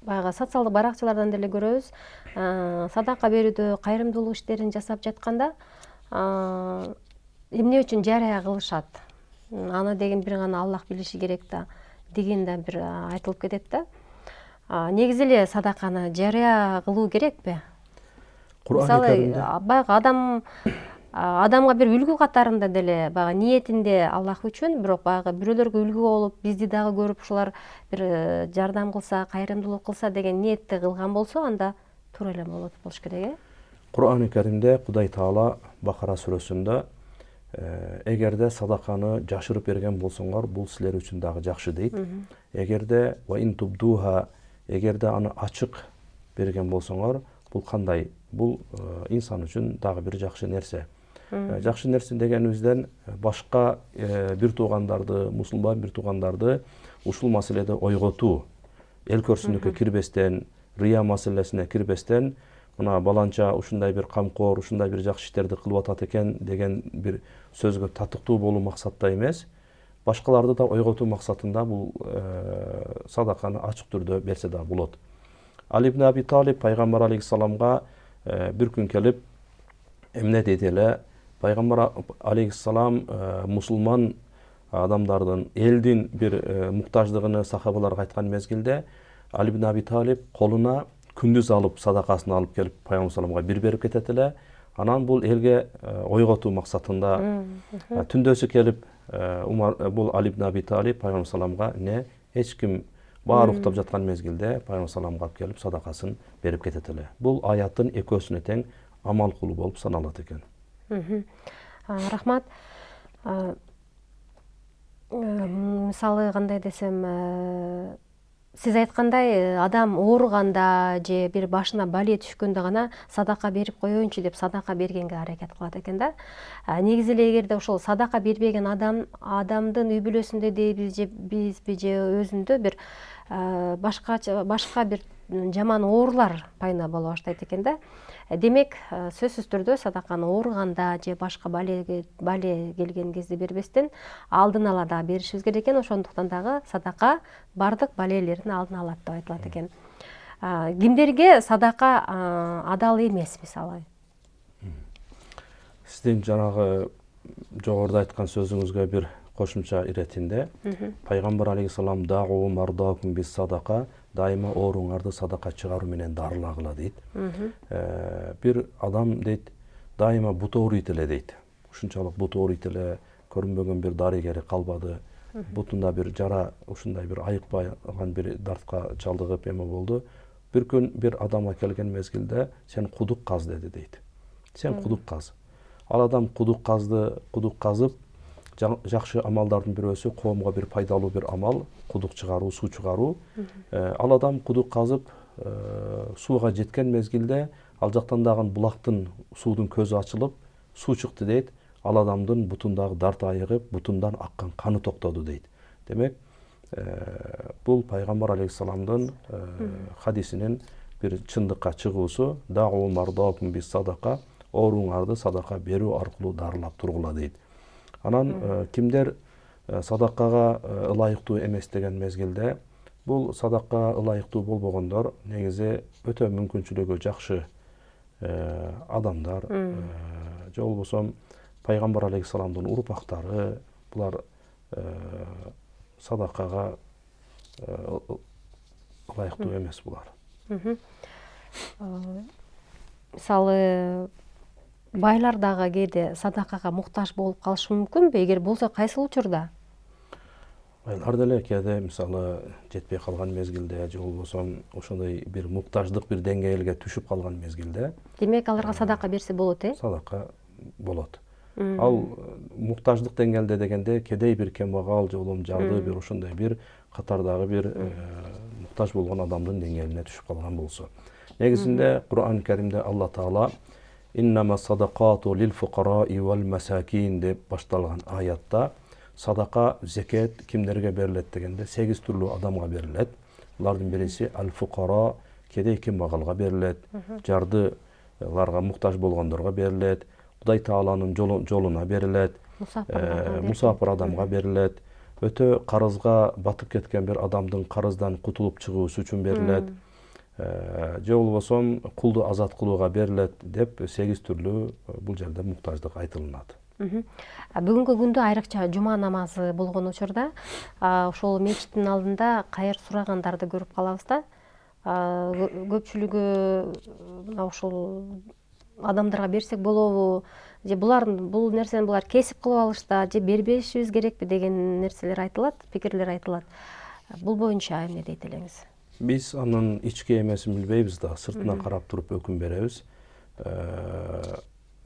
баягы социалдык баракчалардан деле көрөбүз. Садака берүүдө кайрымдуулук иштерин жасап жатканда эмне үчүн жарыя кылышат? Аны деген бир гана Аллах билиши керек да, деген да бир айтылып кетет да. Негизи эле садаканы жарыя кылуу керекпи? Мисалы, баягы адамга бир үлгү катарында деле баягы ниетинде Аллах үчүн, бирок баягы бирөөлөргө үлгү болуп, бизди дагы көрүп ушулар бир жардам кылса, кайрымдуулук кылса деген ниетте кылган болсо, анда туура эле болуш керек, Кур'ан-ы Каримде Кудай Таала Бакара сүрөсүндө эгерде садаканы жашырып берген болсоңор, бул силер үчүн дагы жакшы дейт. Эгерде ва ин тубдуха, эгерде аны ачык берген болсоңор, бул кандай? Бул инсан үчүн дагы бир жакшы нерсе. Жакшы нерсе дегенибизден башка бир туугандарды, мусулман бир туугандарды ушул маселеде ойготуу, эл көрсүнүккө кирбестен, рыя маселесине кирбестен, мына баланча ушундай бир камкор, ушундай бир жакшы иштерди кылып атат экен деген бир сөзгө татыктуу болуу максатта эмес, башкаларды да ойготуу максатында бул садаканы ачык түрдө берсе да болот. Али ибн Аби Талиб пайгамбар алейхиссаламга бир күн келип эмне дейт эле, пайгамбар алейхиссалам мусулман адамдардын, элдин бир муктаждыгыны сахабаларга айткан мезгилде, Али ибн Аби Талиб колуна күндүз алып садакасын алып келип пайгамбар саламга бир берип кетет эле. Анан бул элге ойготуу максатында түндөсү келип бул Али ибн Аби Талиб пайгамбар саламга эч ким Баары уктап жаткан мезгилде пайгамбар саламга алып келип садакасын берип кетет эле. Бул аяттын экөөсүнө тең амал кылуу болуп саналат экен. Рахмат. Мисалы кандай десем, сиз айткандай адам ооруганда же бир башына бале түшкөндө гана садака берип коеюнчу деп садака бергенге аракет кылат экен да. Негизи эле эгерде ошол садака бербеген адамдын үй бүлөсүндө бизби же өзүндө бир башка бир жаман оорулар пайда боло баштайт экен да. Демек, сөзсүз түрдө садаканы ооруганда же башка бале келген кезде бербестен алдын ала да беришибиз керек экен. Ошондуктан дагы садака бардык балелердин алдын алат деп айтылат экен. Кимдерге садака адал эмес, мисалы? Сиздин жанагы жогоруда айткан сөзүңүзгө бир кошумча иретинде, пайгамбар алейхиссалам дагуу мардакум бис садака, дайыма ооруңарды садака чыгаруу менен дарылагыла дейт. Бир адам дейт, дайыма буту ооруйт эле дейт. Ушунчалык буту ооруйт эле, көрүнбөгөн бир дарыгери калбады. Бутунда бир жара, ушундай бир айыкпай калган бир дартка чалдыгып эме болду. Бир күн бир адамга келген мезгилде сен кудук каз деди дейт. Сен кудук каз. Ал адам кудук казып, жакшы амалдардын бирөөсү коомго бир пайдалуу бир амал, кудук чыгаруу, суу чыгаруу. Ал адам кудук казып, сууга жеткен мезгилде ал жактан дагы булактын суудун көзү ачылып, суу чыкты дейт. Ал адамдын бутундагы дарт айыгып, бутундан аккан каны токтоду дейт. Демек, бул пайгамбар алейхиссаламдын хадисинин бир чындыкка чыгуусу, дагуу мардакум бис садака, ооруңарды садака берүү аркылуу дарылап тургула дейт. Анан кимдер садакага ылайыктуу эмес деген мезгилде, бул садакка ылайыктуу болбогондор негизи өтө мүмкүнчүлүгү жакшы адамдар, же болбосо пайгамбар алейхиссаламдын урпактары, булар садакага ылайыктуу эмес булар. Мисалы, байлар дагы кээде садакага муктаж болуп калышы мүмкүнбү? Эгер болсо, кайсыл учурда? Байлар деле кээде мисалы жетпей калган мезгилде, же болбосо ошондой бир муктаждык бир деңгээлге түшүп калган мезгилде. Демек, аларга садака берсе болот, Садака болот. Ал муктаждык деңгээлде дегенде кедей бир кембагал же болбосо жарды бир ошондой бир катардагы бир муктаж болгон адамдын деңгээлине түшүп калган болсо. Негизинде Кур'ан Каримде Алла Таала «Иннама садакату лил фукараи вал масакин» деп башталган аятта садака, зекет кимдерге берилет дегенде 8 түрлүү адамга берилет. Булардын биринчи аль-фукара, кедей кембагалга берилет, жардыларга муктаж болгондорго берилет, Кудай Тааланын жолуна берилет, мусафир адамга берилет, өтө карызга батып кеткен бир адамдын карыздан кутулуп чыгуусу үчүн берилет, же болбосо кулду азат кылууга берилет деп 8 түрлүү бул жерде муктаждык айтылынат. Бүгүнкү күндө айрыкча жума намазы болгон учурда ошол мечиттин алдында кайыр сурагандарды көрүп калабыз да. Көпчүлүгү ошол адамдарга берсек болобу, же бул нерсени булар кесип кылып алышта, же бербешибиз керекпи деген нерселер айтылат, пикирлер айтылат. Бул боюнча эмне дейт элеңиз? Биз анын ички эмесин билбейбиз да, сыртына карап туруп өкүм беребиз.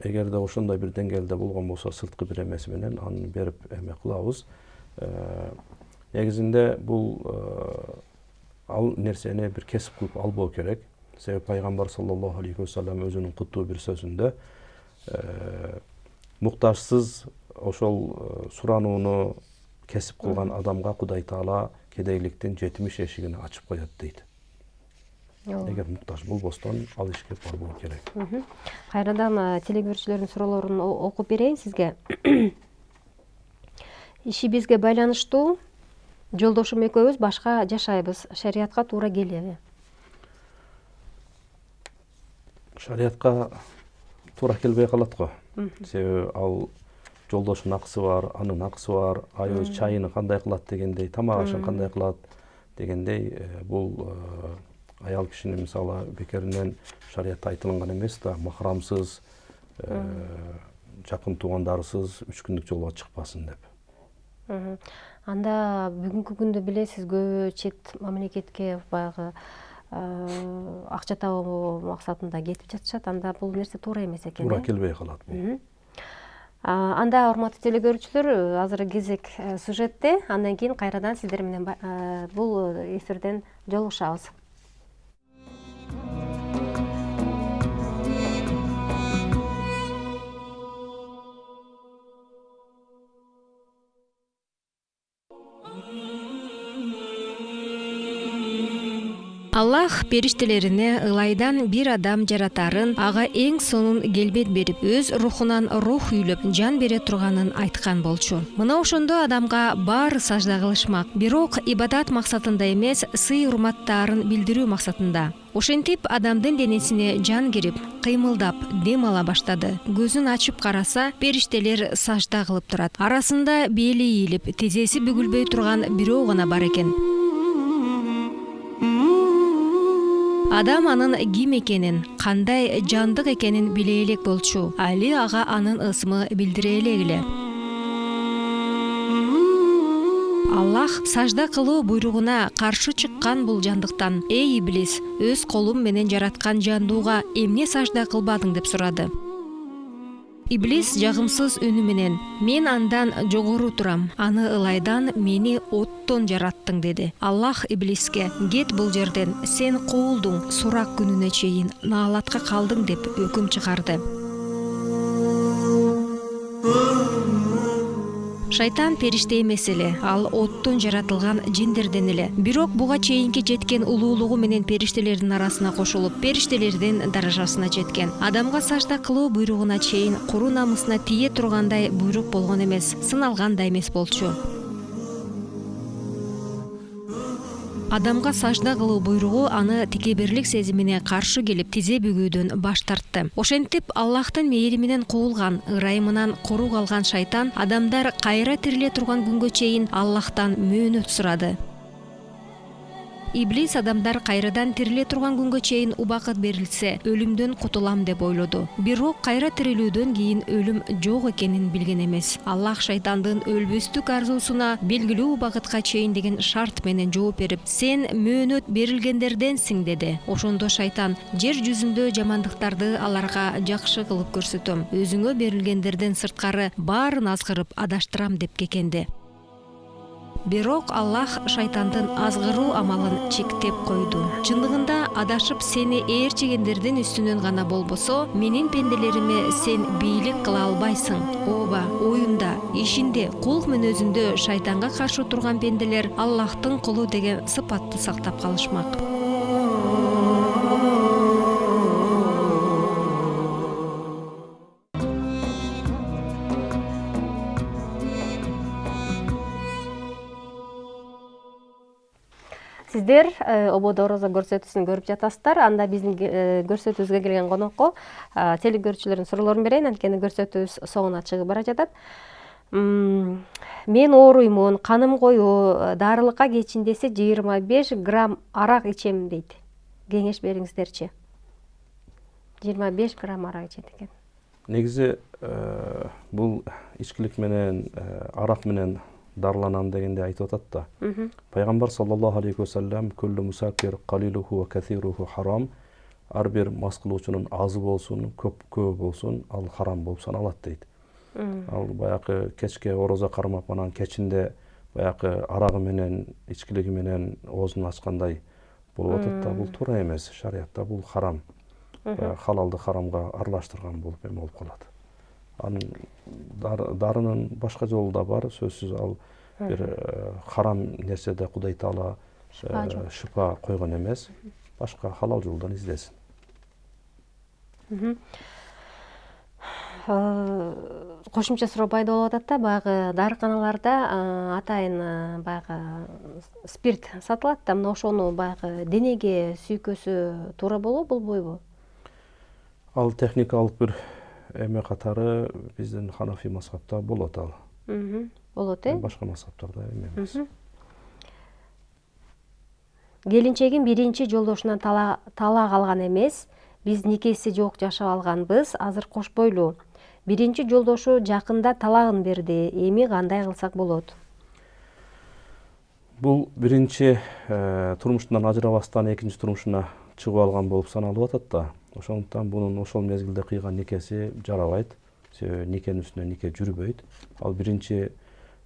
Эгерде ошондой бир деңгээлде болгон болсо, сырткы бир эмеси менен аны берип эме кылабыз. Негизинде бул ал нерсени бир кесип кылып албоо керек. Себеби пайгамбар саллаллаху алейхи вассалам өзүнүн куттуу бир сөзүндө муктажсыз ошол суранууну кесип кылган адамга Кудай Таала кедейликтин 70 эшигин ачып коет дейт. Эгер муктаж болбостон ал ишке барбоо керек. Кайрадан телекөрүүчүлөрдүн суроолорун окуп берейин сизге. Ишибизге байланыштуу жолдошум экөөбүз башка жашайбыз. Шариятка туура келеби? Шариятка туура келбей калат го. Себеби ал жолдоштун акысы бар, анын акысы бар, айыбыз чайыны кандай кылат дегендей, тамак ашын кандай кылат дегендей, бул аял кишинин мисалы бекеринен шариятта айтылган эмес да, махрамсыз, жакын туугандарсыз 3 күндүк жолго чыкпасын деп. Анда бүгүнкү күндө билесиз көбү чет мамлекетке баягы акча табуу максатында кетип жатышат. Анда бул нерсе туура эмес экен. Туура келбей калат бул. Анда урматтуу телекөрүүчүлөр, азыр кезек сюжетте, андан кийин кайрадан сиздер менен бул эфирден жолугушабыз. Аллах периштелерине ылайдан бир адам жаратарын, ага эң сонун келбет берип, өз рухунан рух үйлөп, жан бере турганын айткан болчу. Мына ошондо адамга баары сажда кылышмак, бирок ибадат максатында эмес, сый урматтарын билдирүү максатында. Ошентип адамдын денесине жан кирип, кыймылдап, дем ала баштады. Көзүн ачып караса, периштелер сажда кылып турат. Арасында бели ийилип, тизеси бүгүлбөй турган бирөө гана бар экен. Адам анын ким экенин, кандай жандык экенин биле элек болчу. Али ага анын ысмы билдире элек. Аллах сажда кылуу буйругуна каршы чыккан бул жандыктан: "Эй иблис, өз колум менен жараткан жандууга эмне сажда кылбадың?" деп сурады. Иблис жагымсыз үнү менен: "Мен андан жогору турам, аны ылайдан, мени оттон жараттың" деди. Аллах иблиске: "Кет бул жерден, сен куулдуң, сурак күнүнө чейин наалатка калдың" деп өкүм чыгарды. Шайтан периште эмес эле, ал оттон жаратылган жиндерден эле. Бирок буга чейинки жеткен улуулугу менен периштелердин арасына кошулуп, периштелердин даражасына жеткен. Адамга сажда кылуу буйругуна чейин куру намысына тие тургандай буйрук болгон эмес, сыналган да эмес болчу. Адамга сажда кылуу буйругу аны текеберлик сезимине каршы келип, тизе бүгүүдөн баш тартты. Ошентип Аллахтын мээри менен куулган, ырайымынан кору калган шайтан адамдар кайра тириле турган күнгө чейин Аллахтан мөөнөт сурады. Иблис адамдар кайрадан тириле турган күнгө чейин убакыт берилсе, өлүмдөн кутулам деп ойлоду. Бирок кайра тирилүүдөн кийин өлүм жок экенин билген эмес. Аллах шайтандын өлбөстүк арзуусуна белгилүү убакытка чейин деген шарт менен жооп берип: "Сен мөөнөт берилгендерденсиң" деди. Ошондо шайтан: "Жер жүзүндө жамандыктарды аларга жакшы кылып көрсөтөм. Өзүңө берилгендерден сырткары баарын азгырып адаштырам" деп кекенди. Бирок Аллах шайтандын азгыруу амалын чектеп койду. Чындыгында адашып сени ээрчигендердин үстүнөн гана болбосо, менин пенделериме сен бийлик кыла албайсың. Ооба, оюнда, ишинде, кулк мүнөзүндө шайтанга каршы турган пенделер Аллахтын кулу деген сыпатты сактап калышмак. Сиздер ободо орозо көрсөтүүсүн көрүп жатасыздар. Анда биздин көрсөтүүбүзгө келген конокко телекөрүүчүлөрдүн суроолорун берейин, анткени көрсөтүүбүз соңуна чыгып бара жатат. Мен ооруймун, каным коюу, дарылыкка кетчин десе 25 грамм арак ичем дейт. Кеңеш бериңиздерчи. 25 грамм арак ичет экен. Негизи бул ичкилик менен, арак менен дарыланам дегенде айтып атат да. Пайгамбар саллаллаху алейхи ва саллям: "Куллу мусаккир калилуху ва касируху харам." Ар бир мас кылуучунун азы болсун, көбү болсун, ал харам болуп саналат дейт. Ал баягы кечке орозо кармап, анан кечинде баягы арагы менен, ичкилиги менен оозун ачкандай болуп атат да. Бул туура эмес. Шариятта бул харам. Халалды харамга аралаштырган болуп эме болуп калат. Анын дарынын башка жолу да бар, сөзсүз. Ал бир харам нерседе Кудай Таала шифа койгон эмес. Башка халал жолдон издесин. Кошумча суроо пайда болуп атат да, баягы дарыканаларда атайын баягы спирт сатылат да, мына ошону баягы денеге сүйкөсө туура болобу, болбойбу? Ал техникалык бир эме катары биздин Ханафи мазхабта болот ал. Болот, Башка мазхабтарда эме эмес. Келинчегим биринчи жолдошунан талак алган эмес. Биз никеси жок жашап алганбыз, азыр кошпойлуу. Биринчи жолдошу жакында талагын берди. Эми кандай кылсак болот? Бул биринчи турмушунан ажырабастан экинчи турмушуна чыгып алган болуп саналып атат да. Ошондуктан бунун ошол мезгилде кыйган никеси жарабайт. Себеби никенин үстүнө нике жүрбөйт. Ал биринчи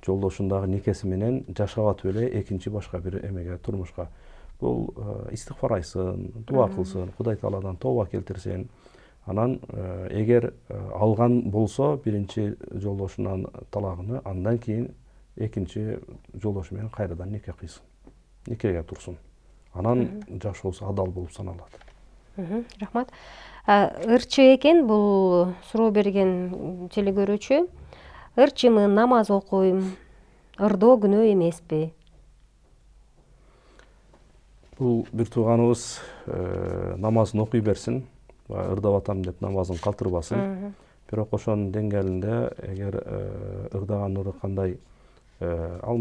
жолдошундагы никеси менен жашап атып эле экинчи башка бир эмеге турмушка бул истигфар айтсын, дуа кылсын, Кудай Тааладан тооба келтирсин. Анан эгер алган болсо биринчи жолдошунан талагын, андан кийин экинчи жолдошу менен кайрадан нике кыйсын. Никеге турсун. Анан жашоосу адал болуп саналат. Рахмат. Ырчы экен бул суроо берген телегөрүүчү. Ырчымын, намаз окуйм. Ырдоо күнөө эмеспи? Бул бир тууганыбыз намазын окуй берсин, ырдап атам деп намазын калтырбасын. Бирок ошонун деңгээлинде эгер ырдаган ыры кандай ал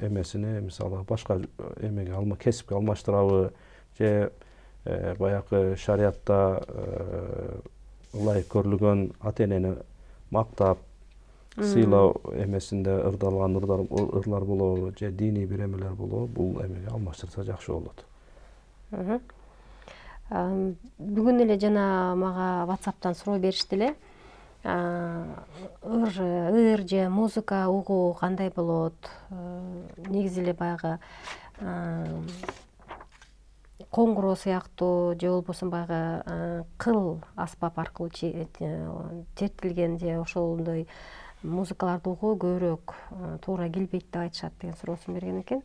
эмесини мисалы башка эмеге кесипке алмаштырабы же баягы шариятта ылайык көрүлгөн ата энени мактап сыйлоо эмесинде ырдалган ырлар болобу же диний бир эмелер болобу, бул эмеге алмаштырса жакшы болот. Бүгүн эле жана мага WhatsApp'тан суроо беришти эле. Ыр же музыка угуу кандай болот? Негизи эле баягы коңгуроо сыяктуу же болбосо баягы кыл аспап аркылуу чертилген же ошондой музыкаларды угуу көбүрөөк туура келбейт деп айтышат деген суроосун берген экен.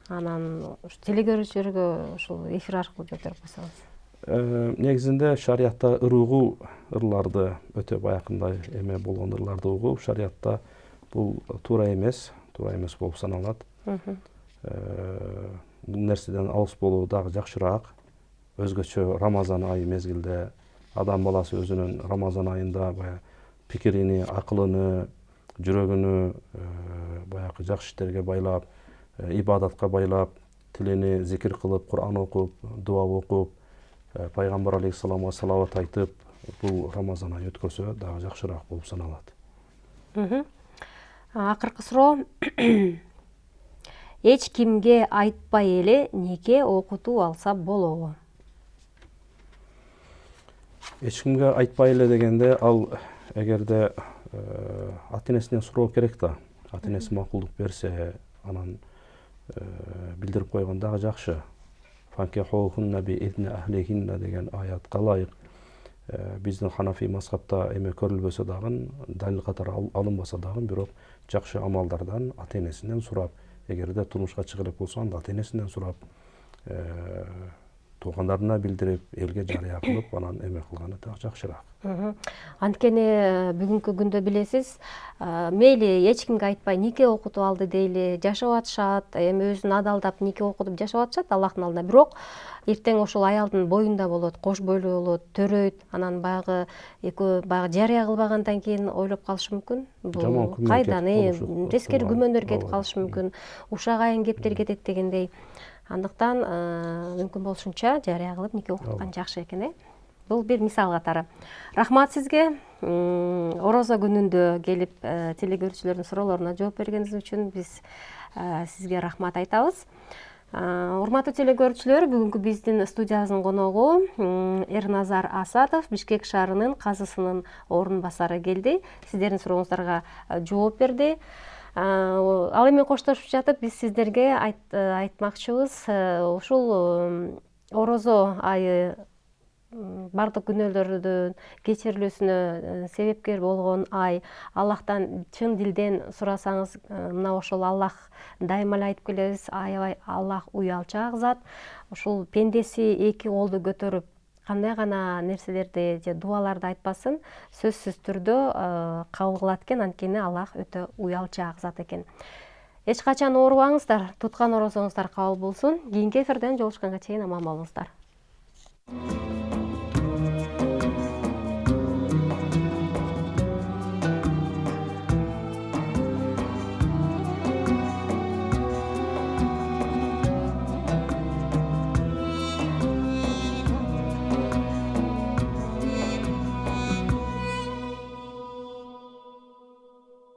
Анан телегөрүүчүлөргө ушул эфир аркылуу жооп берип койсоңуз. Негизинде шариятта ыр угуу ырларды өтө баякындай эме болгон ырларды угуу шариятта бул туура эмес болуп саналат. Бул нерседен алыс болуу дагы жакшыраак. Өзгөчө Рамазан айы мезгилде адам баласы өзүнүн Рамазан айында баягы пикирини, акылыны, жүрөгүнү баягы жакшы иштерге байлап, ибадатка байлап, тилини зикир кылып, Кур'ан окуп, дуа окуп, пайгамбар алейхиссаламга салават айтып, бул Рамазан айы өткөрсө дагы жакшыраак болуп саналат. Акыркы суроо. Эч кимге айтпай эле нике окутуп алса болобу? Эч кимге айтпай эле дегенде ал эгерде ата энесинен суроо керек да. Ата энеси макулдук берсе, анан билдирип койгон дагы жакшы. Фанкихухунна би идни ахлихинна деген аятка ылайык биздин Ханафи мазхабта эме көрүлбөсө дагы, далил катары алынбаса дагы, бирок жакшы амалдардан ата энесинен сурап, эгерде турмушка чыга элек болсо анда ата энесинен сурап, туугандарына билдирип, элге жарыя кылып, анан эме кылганы дагы жакшыраак. Анткени бүгүнкү күндө билесиз, мейли эч кимге айтпай нике окутуп алды дейли, жашап атышат, эми өзүн адалдап нике окутуп жашап атышат Аллахтын алдында. Бирок эртең ошол аялдын боюнда болот, кош бойлуу болот, төрөйт, анан баягы экөө баягы жарыя кылбагандан кийин ойлоп калышы мүмкүн. Бул кайдан тескери күмөндөр кетип калышы мүмкүн, ушак айын кептер кетет дегендей. Андыктан мүмкүн болушунча жарыя кылып нике окуткан жакшы экен. Бул бир мисал катары. Рахмат сизге. Орозо күнүндө келип телегөрүүчүлөрдүн суроолоруна жооп бергениңиз үчүн биз сизге рахмат айтабыз. Урматтуу телегөрүүчүлөр, бүгүнкү биздин студиябыздын коногу Эрназар Асатов, Бишкек шаарынын казысынын орун басары келди. Сиздердин сурооңуздарга жооп берди. Ал эми коштошуп жатып биз сиздерге айтмакчыбыз, ушул орозо айы бардык күнөөлөрдүн кечирилүүсүнө себепкер болгон ай. Аллахтан чын дилден сурасаңыз, мына ошол Аллах дайыма эле айтып келебиз, аябай Аллах уялчаак зат. Ушул пендеси эки колду көтөрүп кандай гана нерселерди же дуаларды айтпасын, сөзсүз түрдө кабыл кылат экен, анткени Аллах өтө уялчаак зат экен. Эч качан оорубаңыздар, туткан орозоңуздар кабыл болсун. Кийинки эфирден жолугушканга чейин аман болуңуздар.